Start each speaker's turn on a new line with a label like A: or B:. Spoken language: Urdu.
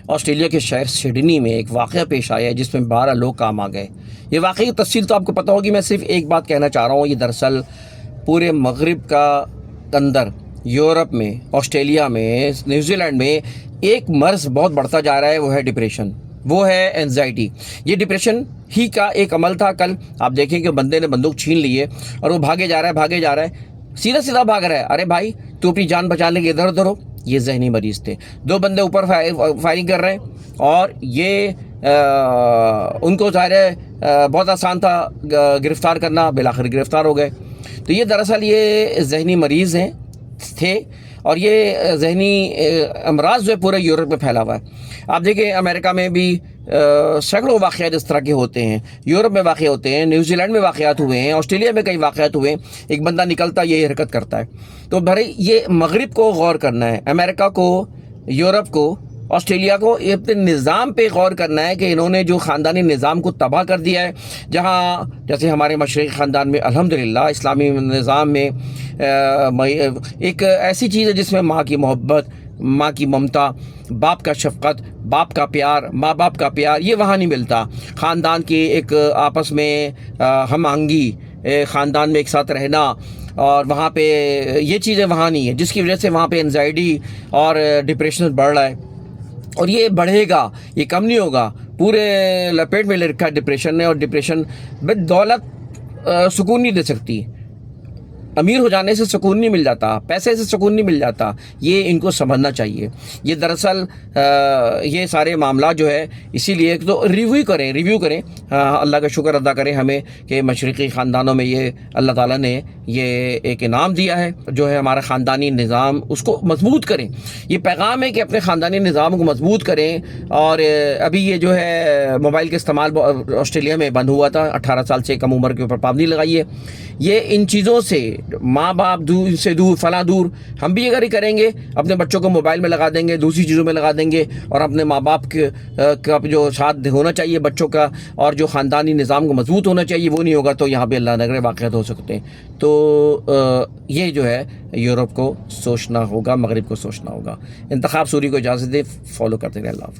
A: آسٹریلیا کے شہر سڈنی میں ایک واقعہ پیش آیا ہے جس میں 12 لوگ کام آ گئے۔ یہ واقعی کی تفصیل تو آپ کو پتہ ہوگی، میں صرف ایک بات کہنا چاہ رہا ہوں۔ یہ دراصل پورے مغرب کا اندر، یورپ میں، آسٹریلیا میں، نیوزی لینڈ میں ایک مرض بہت بڑھتا جا رہا ہے، وہ ہے ڈپریشن، وہ ہے اینزائٹی۔ یہ ڈپریشن ہی کا ایک عمل تھا۔ کل آپ دیکھیں کہ بندے نے بندوق چھین لی ہے اور وہ بھاگے جا رہا ہے، سیدھا بھاگ رہا ہے۔ ارے بھائی تو اپنی جان بچانے کے ادھر ادھر ہو۔ یہ ذہنی مریض تھے، 2 بندے اوپر فائرنگ کر رہے ہیں اور یہ ان کو ظاہر ہے بہت آسان تھا گرفتار کرنا، بالآخر گرفتار ہو گئے۔ تو یہ دراصل یہ ذہنی مریض تھے اور یہ ذہنی امراض جو ہے پورے یورپ میں پھیلا ہوا ہے۔ آپ دیکھیں امریکہ میں بھی سینکڑوں واقعات اس طرح کے ہوتے ہیں، یورپ میں واقع ہوتے ہیں، نیوزی لینڈ میں واقعات ہوئے ہیں، آسٹریلیا میں کئی واقعات ہوئے ہیں۔ ایک بندہ نکلتا یہ حرکت کرتا ہے۔ تو بھائی یہ مغرب کو غور کرنا ہے، امریکہ کو، یورپ کو، آسٹریلیا کو، یہ اپنے نظام پہ غور کرنا ہے کہ انہوں نے جو خاندانی نظام کو تباہ کر دیا ہے، جہاں جیسے ہمارے مشرقی خاندان میں الحمدللہ اسلامی نظام میں ایک ایسی چیز ہے جس میں ماں کی محبت، ماں کی ممتا، باپ کا شفقت، باپ کا پیار، ماں باپ کا پیار، یہ وہاں نہیں ملتا۔ خاندان کی ایک آپس میں ہم آہنگی، خاندان میں ایک ساتھ رہنا، اور وہاں پہ یہ چیزیں وہاں نہیں ہیں، جس کی وجہ سے وہاں پہ انزائٹی اور ڈپریشن بڑھ رہا ہے۔ اور یہ بڑھے گا، یہ کم نہیں ہوگا، پورے لپیٹ میں لے رکھا ہے ڈپریشن نے۔ اور ڈپریشن دولت سکون نہیں دے سکتی، امیر ہو جانے سے سکون نہیں مل جاتا، پیسے سے سکون نہیں مل جاتا، یہ ان کو سمجھنا چاہیے۔ یہ دراصل یہ سارے معاملات جو ہے، اسی لیے تو ریویو کریں، اللہ کا شکر ادا کریں ہمیں کہ مشرقی خاندانوں میں یہ اللہ تعالیٰ نے یہ ایک انعام دیا ہے، جو ہے ہمارا خاندانی نظام، اس کو مضبوط کریں۔ یہ پیغام ہے کہ اپنے خاندانی نظام کو مضبوط کریں۔ اور ابھی یہ جو ہے موبائل کا استعمال آسٹریلیا میں بند ہوا تھا، 18 سال سے کم عمر کے اوپر پابندی لگائی ہے۔ یہ ان چیزوں سے ماں باپ سے دور، فلاں دور، ہم بھی اگر ہی کریں گے، اپنے بچوں کو موبائل میں لگا دیں گے، دوسری چیزوں میں لگا دیں گے، اور اپنے ماں باپ کا جو ساتھ ہونا چاہیے بچوں کا، اور جو خاندانی نظام کو مضبوط ہونا چاہیے وہ نہیں ہوگا، تو یہاں پہ اللہ نہ کرے واقعات ہو سکتے ہیں۔ تو یہ جو ہے یورپ کو سوچنا ہوگا، مغرب کو سوچنا ہوگا۔ انتخاب سوری کو اجازت دے، فالو کرتے رہیں۔ اللہ حافظ۔